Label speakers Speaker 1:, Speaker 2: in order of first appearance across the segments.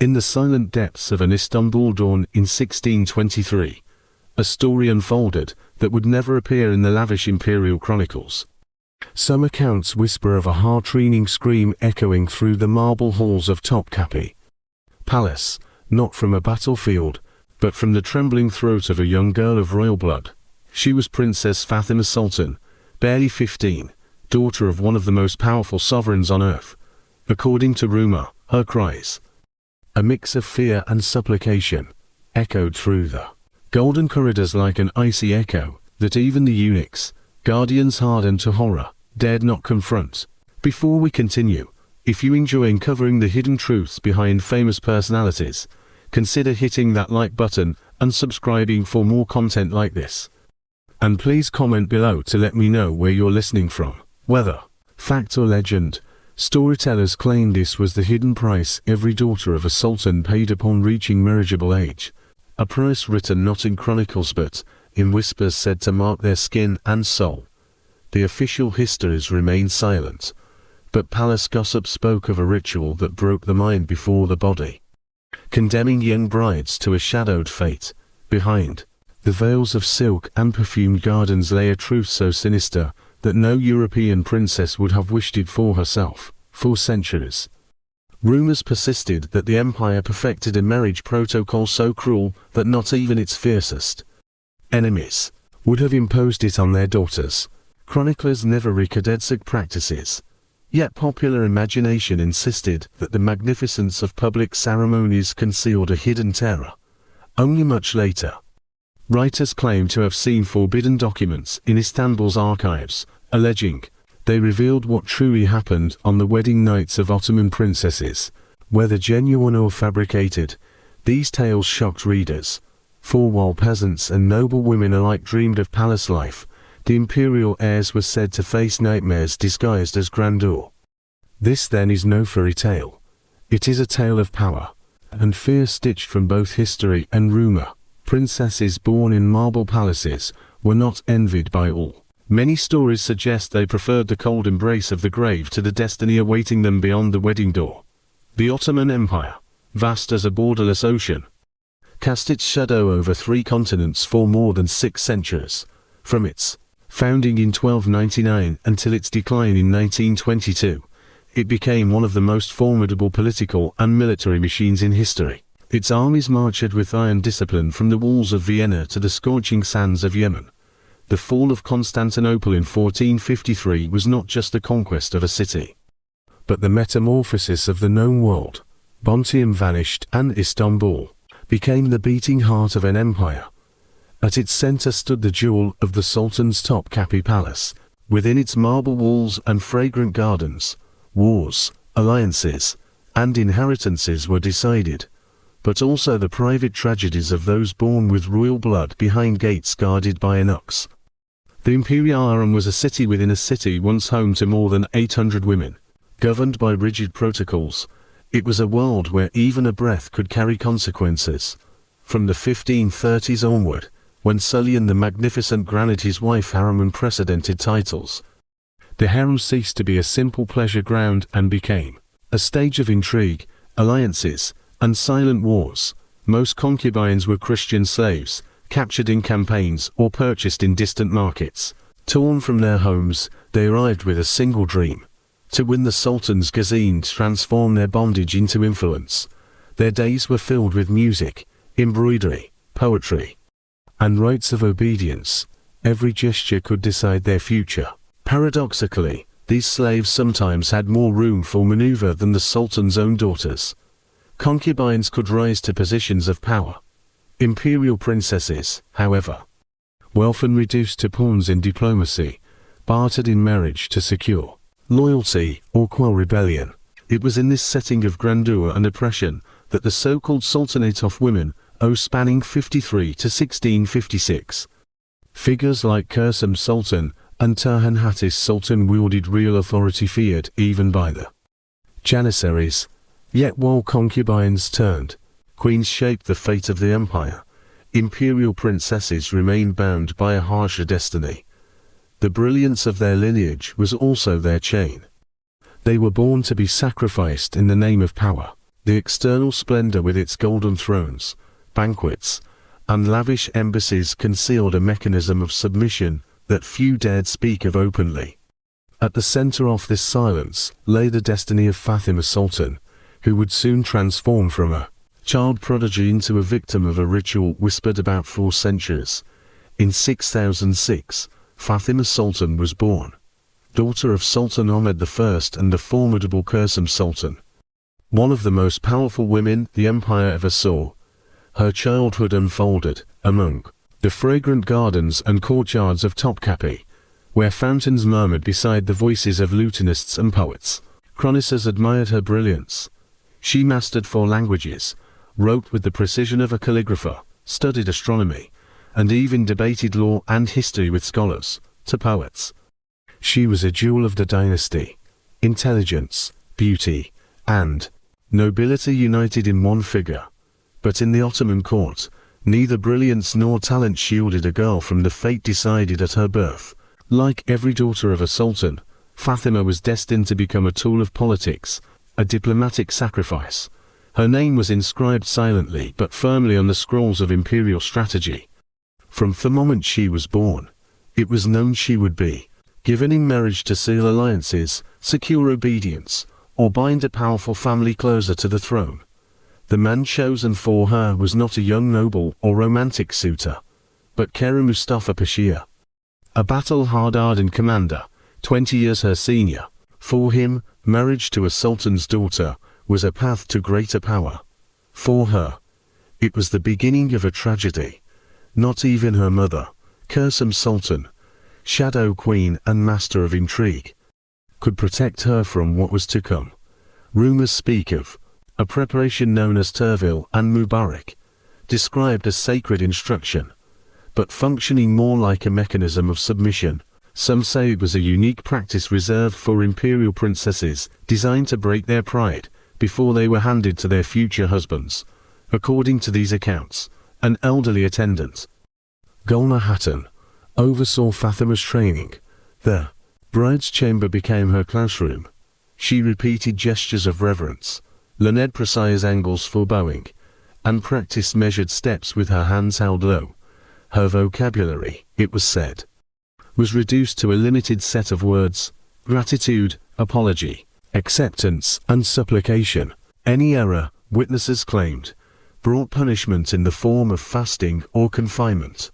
Speaker 1: In the silent depths of an Istanbul dawn in 1623, a story unfolded that would never appear in the lavish imperial chronicles. Some accounts whisper of a heart-wrenching scream echoing through the marble halls of Topkapi Palace, not from a battlefield, but from the trembling throat of a young girl of royal blood. She was Princess Fatima Sultan, barely 15, daughter of one of the most powerful sovereigns on earth. According to rumor, her cries, a mix of fear and supplication, echoed through the golden corridors like an icy echo that even the eunuchs, guardians hardened to horror, dared not confront. Before we continue, if you enjoy uncovering the hidden truths behind famous personalities, consider hitting that like button and subscribing for more content like this. And please comment below to let me know where you're listening from. Whether fact or legend, storytellers claim this was the hidden price every daughter of a sultan paid upon reaching marriageable age. A price written not in chronicles but in whispers said to mark their skin and soul. The official histories remain silent, but palace gossip spoke of a ritual that broke the mind before the body, condemning young brides to a shadowed fate. Behind the veils of silk and perfumed gardens lay a truth so sinister that no European princess would have wished it for herself. For centuries, rumors persisted that the empire perfected a marriage protocol so cruel that not even its fiercest enemies would have imposed it on their daughters. Chroniclers never recorded such practices, yet popular imagination insisted that the magnificence of public ceremonies concealed a hidden terror. Only much later, writers claim to have seen forbidden documents in Istanbul's archives, alleging they revealed what truly happened on the wedding nights of Ottoman princesses. Whether genuine or fabricated, these tales shocked readers, for while peasants and noble women alike dreamed of palace life, the imperial heirs were said to face nightmares disguised as grandeur. This then is no fairy tale. It is a tale of power and fear stitched from both history and rumor. Princesses born in marble palaces were not envied by all. Many stories suggest they preferred the cold embrace of the grave to the destiny awaiting them beyond the wedding door. The Ottoman Empire, vast as a borderless ocean, cast its shadow over 3 continents for more than 6 centuries. From its founding in 1299 until its decline in 1922, it became one of the most formidable political and military machines in history. Its armies marched with iron discipline from the walls of Vienna to the scorching sands of Yemen. The fall of Constantinople in 1453 was not just the conquest of a city, but the metamorphosis of the known world. Byzantium vanished and Istanbul became the beating heart of an empire. At its center stood the jewel of the Sultan's Topkapi Palace. Within its marble walls and fragrant gardens, wars, alliances, and inheritances were decided, but also the private tragedies of those born with royal blood behind gates guarded by eunuchs. The imperial harem was a city within a city, once home to more than 800 women, governed by rigid protocols. It was a world where even a breath could carry consequences. From the 1530s onward, when Sullivan the Magnificent granted his wife Harem unprecedented titles, the harem ceased to be a simple pleasure ground and became a stage of intrigue, alliances, and silent wars. Most concubines were Christian slaves, captured in campaigns or purchased in distant markets. Torn from their homes, they arrived with a single dream: to win the Sultan's gazine, transform their bondage into influence. Their days were filled with music, embroidery, poetry, and rites of obedience. Every gesture could decide their future. Paradoxically, these slaves sometimes had more room for maneuver than the Sultan's own daughters. Concubines could rise to positions of power. Imperial princesses, however, were often reduced to pawns in diplomacy, bartered in marriage to secure loyalty or quell rebellion. It was in this setting of grandeur and oppression that the so-called Sultanate of Women, spanning 53 to 1656, figures like Kursum Sultan and Turhan Hatis Sultan wielded real authority feared even by the Janissaries. Yet while concubines turned queens shaped the fate of the empire, imperial princesses remained bound by a harsher destiny. The brilliance of their lineage was also their chain. They were born to be sacrificed in the name of power. The external splendor with its golden thrones, banquets, and lavish embassies concealed a mechanism of submission that few dared speak of openly. At the center of this silence lay the destiny of Fatima Sultan, who would soon transform from a child prodigy into a victim of a ritual whispered about for centuries. In 6006, Fatima Sultan was born, daughter of Sultan Ahmed I and the formidable Qasim Sultan, one of the most powerful women the empire ever saw. Her childhood unfolded among the fragrant gardens and courtyards of Topkapi, where fountains murmured beside the voices of lutanists and poets. Chroniclers admired her brilliance. She mastered 4 languages, wrote with the precision of a calligrapher, studied astronomy, and even debated law and history with scholars, to poets. She was a jewel of the dynasty, intelligence, beauty, and nobility united in one figure. But in the Ottoman court, neither brilliance nor talent shielded a girl from the fate decided at her birth. Like every daughter of a sultan, Fatima was destined to become a tool of politics, a diplomatic sacrifice. Her name was inscribed silently but firmly on the scrolls of imperial strategy. From the moment she was born, it was known she would be given in marriage to seal alliances, secure obedience, or bind a powerful family closer to the throne. The man chosen for her was not a young noble or romantic suitor, but Kerem Mustafa Pasha, a battle-hardened commander, 20 years her senior. For him, marriage to a sultan's daughter was a path to greater power. For her, it was the beginning of a tragedy. Not even her mother, Qasim Sultan, shadow queen and master of intrigue, could protect her from what was to come. Rumors speak of a preparation known as Tervil and Mubarak, described as sacred instruction, but functioning more like a mechanism of submission. Some say it was a unique practice reserved for imperial princesses, designed to break their pride before they were handed to their future husbands. According to these accounts, an elderly attendant, Gulnar Hatun, oversaw Fatima's training. The bride's chamber became her classroom. She repeated gestures of reverence, learned precise angles for bowing, and practiced measured steps with her hands held low. Her vocabulary, it was said, was reduced to a limited set of words: gratitude, apology, acceptance, and supplication. Any error, witnesses claimed, brought punishment in the form of fasting or confinement.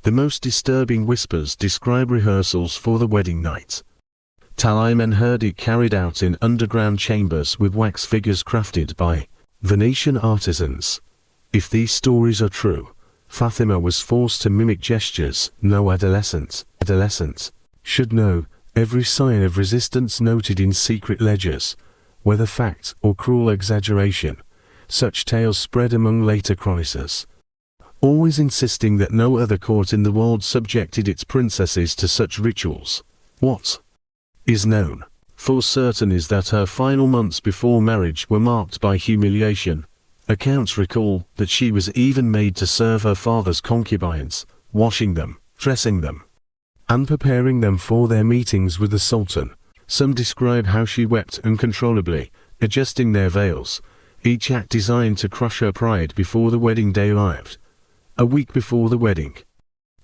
Speaker 1: The most disturbing whispers describe rehearsals for the wedding night. Talayman heard it carried out in underground chambers with wax figures crafted by Venetian artisans. If these stories are true, Fatima was forced to mimic gestures no adolescent should know, every sign of resistance noted in secret ledgers, whether fact or cruel exaggeration. Such tales spread among later chroniclers, always insisting that no other court in the world subjected its princesses to such rituals. What is known for certain is that her final months before marriage were marked by humiliation. Accounts recall that she was even made to serve her father's concubines, washing them, dressing them, and preparing them for their meetings with the Sultan. Some describe how she wept uncontrollably, adjusting their veils, each act designed to crush her pride before the wedding day arrived. A week before the wedding,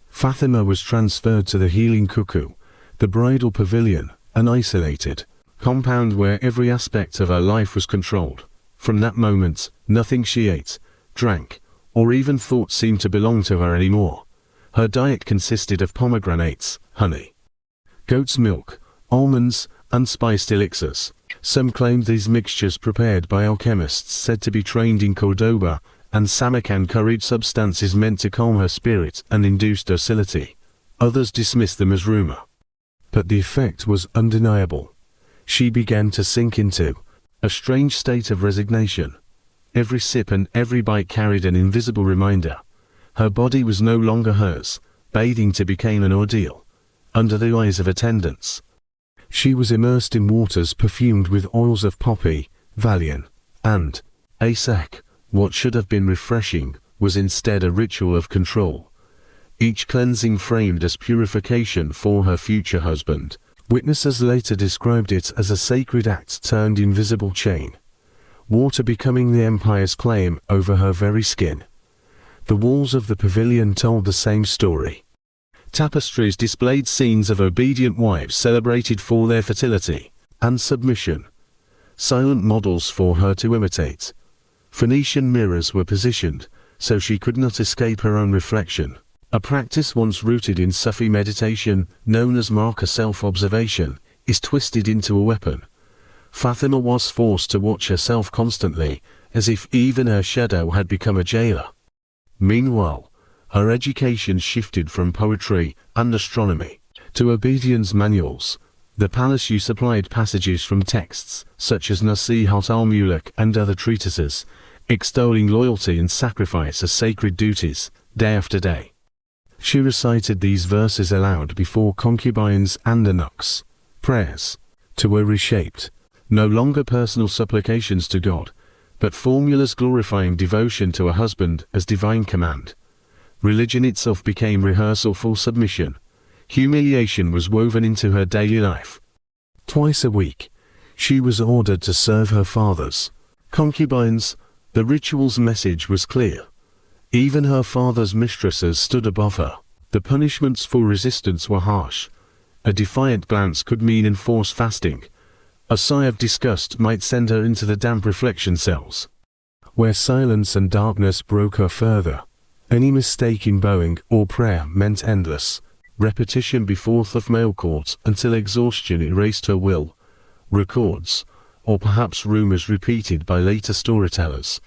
Speaker 1: Fatima was transferred to the Healing Cuckoo, the bridal pavilion, an isolated compound where every aspect of her life was controlled. From that moment, nothing she ate, drank, or even thought seemed to belong to her anymore. Her diet consisted of pomegranates, honey, goat's milk, almonds, and spiced elixirs. Some claimed these mixtures prepared by alchemists said to be trained in Cordoba and Samarkand curried substances meant to calm her spirit and induce docility. Others dismissed them as rumor. But the effect was undeniable. She began to sink into a strange state of resignation. Every sip and every bite carried an invisible reminder. Her body was no longer hers. Bathing became an ordeal. Under the eyes of attendants, she was immersed in waters perfumed with oils of poppy, valerian, and asak. What should have been refreshing was instead a ritual of control, each cleansing framed as purification for her future husband. Witnesses later described it as a sacred act turned invisible chain. water becoming the empire's claim over her very skin. The walls of the pavilion told the same story. Tapestries displayed scenes of obedient wives celebrated for their fertility and submission, silent models for her to imitate. Phoenician mirrors were positioned so she could not escape her own reflection, a practice once rooted in Sufi meditation, known as marker self-observation, is twisted into a weapon. Fatima was forced to watch herself constantly, as if even her shadow had become a jailer. Meanwhile, her education shifted from poetry and astronomy to obedience manuals. The palace supplied passages from texts such as Nasihat al-Muluk and other treatises, extolling loyalty and sacrifice as sacred duties, day after day. She recited these verses aloud before concubines and eunuchs. Prayers, to her reshaped, no longer personal supplications to God, but formulas glorifying devotion to a husband as divine command. Religion itself became rehearsal for submission. Humiliation was woven into her daily life. Twice a week, she was ordered to serve her father's concubines. The ritual's message was clear. Even her father's mistresses stood above her. The punishments for resistance were harsh. A defiant glance could mean enforced fasting. A sigh of disgust might send her into the damp reflection cells, where silence and darkness broke her further. Any mistake in bowing or prayer meant endless repetition before the male courts until exhaustion erased her will. Records, or perhaps rumors repeated by later storytellers,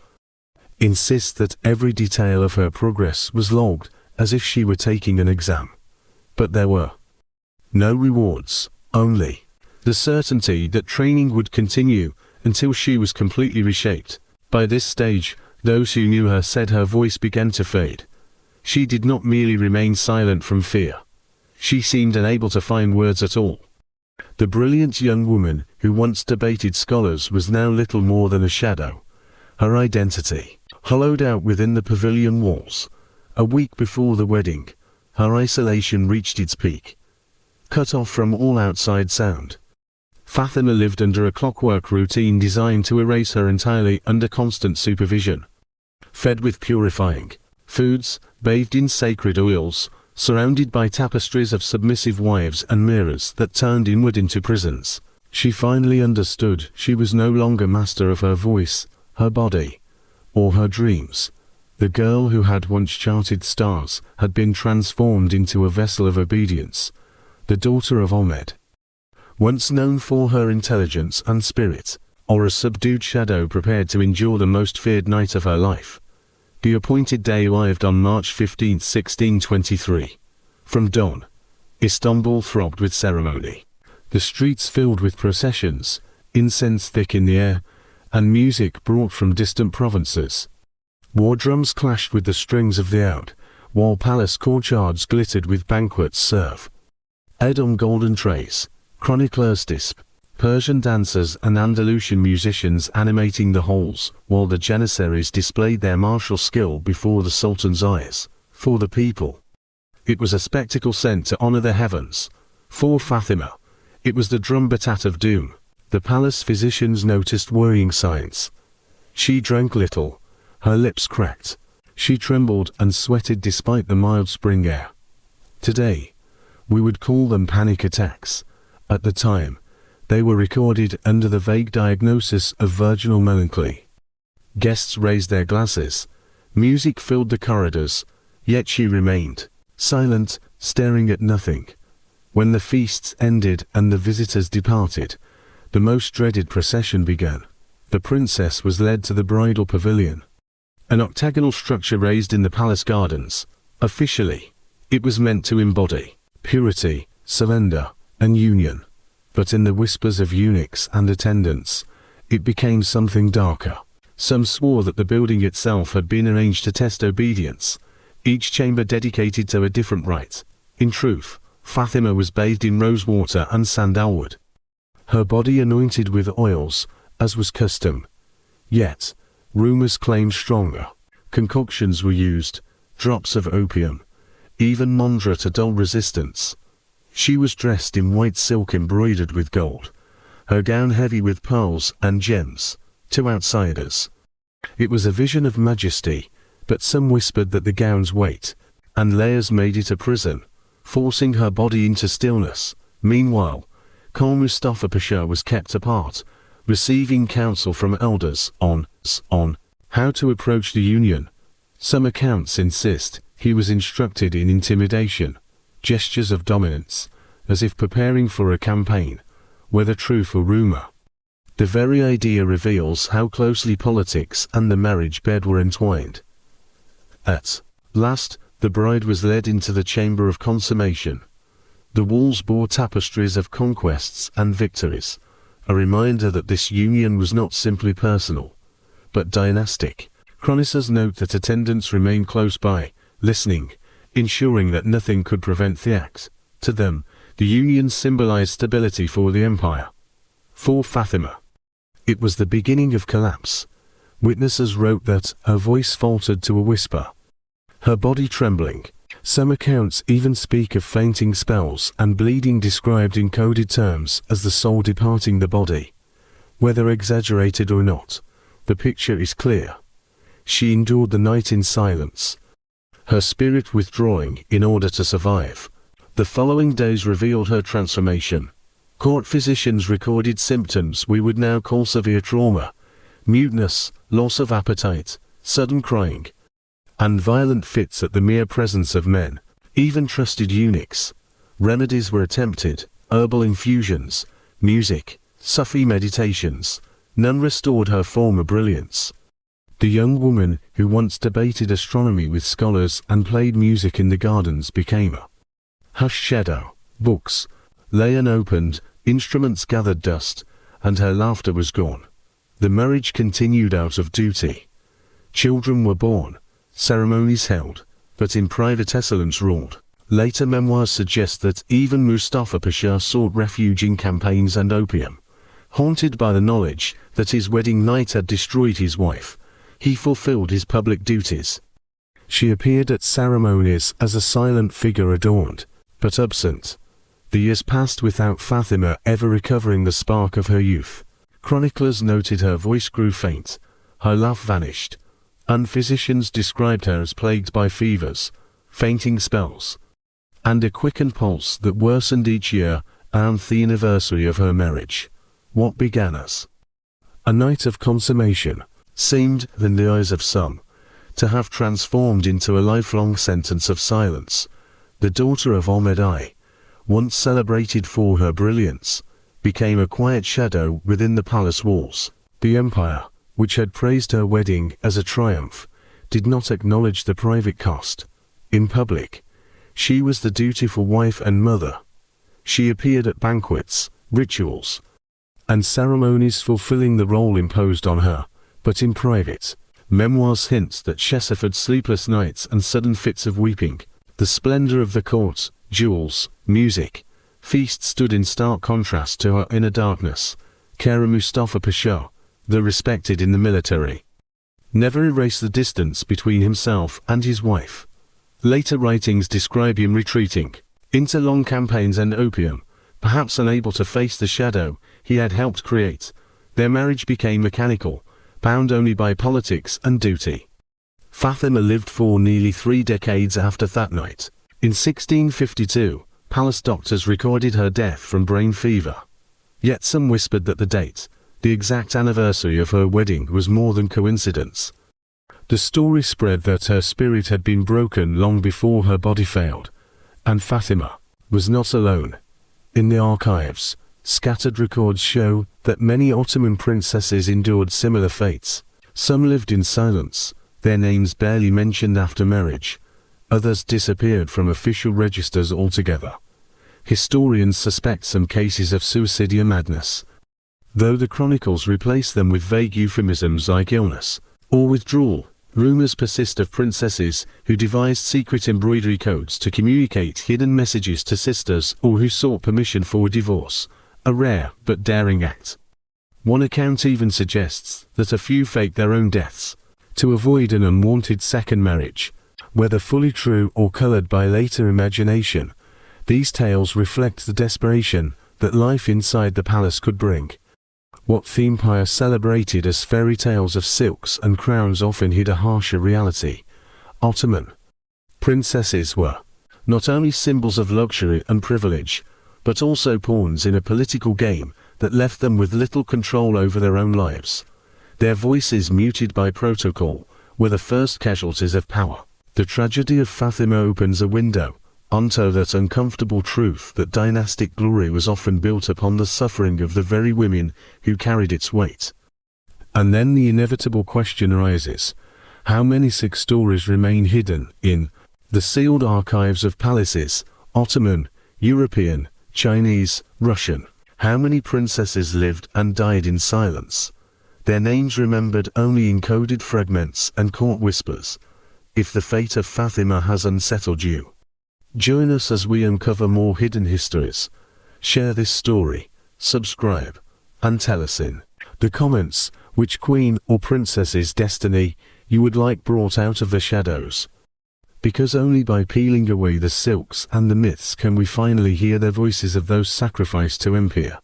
Speaker 1: insist that every detail of her progress was logged as if she were taking an exam. But there were no rewards, only the certainty that training would continue until she was completely reshaped. By this stage, those who knew her said her voice began to fade. She did not merely remain silent from fear. She seemed unable to find words at all. The brilliant young woman who once debated scholars was now little more than a shadow. Her identity, hollowed out within the pavilion walls. A week before the wedding, her isolation reached its peak. Cut off from all outside sound, Fatima lived under a clockwork routine designed to erase her entirely under constant supervision. Fed with purifying foods, bathed in sacred oils, surrounded by tapestries of submissive wives and mirrors that turned inward into prisons, she finally understood she was no longer master of her voice, her body, or her dreams. The girl who had once charted stars had been transformed into a vessel of obedience, the daughter of Ahmed, once known for her intelligence and spirit, or a subdued shadow prepared to endure the most feared night of her life. The appointed day arrived on March 15, 1623. From dawn, Istanbul throbbed with ceremony. The streets filled with processions, incense thick in the air, and music brought from distant provinces. War drums clashed with the strings of the oud, while palace courtyards glittered with banquets served on golden trays, chroniclers disp, Persian dancers and Andalusian musicians animating the halls, while the janissaries displayed their martial skill before the Sultan's eyes. For the people, it was a spectacle sent to honor the heavens. For Fatima, it was the drum-batat of doom. The palace physicians noticed worrying signs. She drank little, her lips cracked. She trembled and sweated despite the mild spring air. Today, we would call them panic attacks. At the time, they were recorded under the vague diagnosis of virginal melancholy. Guests raised their glasses. Music filled the corridors, yet she remained silent, staring at nothing. When the feasts ended and the visitors departed, the most dreaded procession began. The princess was led to the bridal pavilion, an octagonal structure raised in the palace gardens. Officially, it was meant to embody purity, surrender, and union. But in the whispers of eunuchs and attendants, it became something darker. Some swore that the building itself had been arranged to test obedience, each chamber dedicated to a different rite. In truth, Fatima was bathed in rose water and sandalwood, her body anointed with oils, as was custom. Yet, rumors claimed stronger. Concoctions were used, drops of opium, even mandra to dull resistance. She was dressed in white silk embroidered with gold, her gown heavy with pearls and gems. to outsiders. It was a vision of majesty, but some whispered that the gown's weight and layers made it a prison, forcing her body into stillness. Meanwhile, calm Mustafa Pasha was kept apart, receiving counsel from elders on how to approach the union. Some accounts insist he was instructed in intimidation, gestures of dominance, as if preparing for a campaign, whether truth or rumor. The very idea reveals how closely politics and the marriage bed were entwined. At last, the bride was led into the chamber of consummation. The walls bore tapestries of conquests and victories, a reminder that this union was not simply personal, but dynastic. Chroniclers note that attendants remained close by, listening, ensuring that nothing could prevent the act. To them, the union symbolized stability for the empire. For Fatima, it was the beginning of collapse. Witnesses wrote that her voice faltered to a whisper, her body trembling. Some accounts even speak of fainting spells and bleeding described in coded terms as the soul departing the body. Whether exaggerated or not, the picture is clear. She endured the night in silence, her spirit withdrawing in order to survive. The following days revealed her transformation. Court physicians recorded symptoms we would now call severe trauma: muteness, loss of appetite, sudden crying, and violent fits at the mere presence of men. Even trusted eunuchs. Remedies were attempted, herbal infusions, music, Sufi meditations. None restored her former brilliance. The young woman who once debated astronomy with scholars and played music in the gardens became a hushed shadow. Books lay unopened, instruments gathered dust, and her laughter was gone. The marriage continued out of duty. Children were born, ceremonies held, but in private excellence ruled. Later memoirs suggest that even Mustafa Pasha sought refuge in campaigns and opium. Haunted by the knowledge that his wedding night had destroyed his wife, he fulfilled his public duties. She appeared at ceremonies as a silent figure adorned, but absent. The years passed without Fatima ever recovering the spark of her youth. Chroniclers noted her voice grew faint, her laugh vanished, and physicians described her as plagued by fevers, fainting spells, and a quickened pulse that worsened each year around the anniversary of her marriage. What began as a night of consummation seemed, in the eyes of some, to have transformed into a lifelong sentence of silence. The daughter of Ahmed I, once celebrated for her brilliance, became a quiet shadow within the palace walls. The empire, which had praised her wedding as a triumph, did not acknowledge the private cost. In public, she was the dutiful wife and mother. She appeared at banquets, rituals, and ceremonies fulfilling the role imposed on her, but in private, memoirs hint that she suffered sleepless nights and sudden fits of weeping. The splendor of the court, jewels, music, feasts stood in stark contrast to her inner darkness. Kara Mustafa Pasha, though respected in the military, never erased the distance between himself and his wife. Later writings describe him retreating into long campaigns and opium, perhaps unable to face the shadow he had helped create. Their marriage became mechanical, bound only by politics and duty. Fatima lived for nearly 3 decades after that night. In 1652, palace doctors recorded her death from brain fever. Yet some whispered that the date, the exact anniversary of her wedding, was more than coincidence. The story spread that her spirit had been broken long before her body failed, and Fatima was not alone. In the archives, scattered records show that many Ottoman princesses endured similar fates. Some lived in silence, their names barely mentioned after marriage. Others disappeared from official registers altogether. Historians suspect some cases of suicidia madness, though the chronicles replace them with vague euphemisms like illness or withdrawal. Rumors persist of princesses who devised secret embroidery codes to communicate hidden messages to sisters or who sought permission for divorce, a rare but daring act. One account even suggests that a few faked their own deaths to avoid an unwanted second marriage. Whether fully true or colored by later imagination, these tales reflect the desperation that life inside the palace could bring. What the empire celebrated as fairy tales of silks and crowns often hid a harsher reality. Ottoman princesses were not only symbols of luxury and privilege, but also pawns in a political game that left them with little control over their own lives. Their voices, muted by protocol, were the first casualties of power. The tragedy of Fatima opens a window onto that uncomfortable truth that dynastic glory was often built upon the suffering of the very women who carried its weight. And then the inevitable question arises: how many such stories remain hidden in the sealed archives of palaces, Ottoman, European, Chinese, Russian? How many princesses lived and died in silence, their names remembered only in coded fragments and court whispers? If the fate of Fatima has unsettled you, join us as we uncover more hidden histories. Share this story, subscribe, and tell us in the comments which queen or princess's destiny you would like brought out of the shadows. Because only by peeling away the silks and the myths can we finally hear the voices of those sacrificed to empire.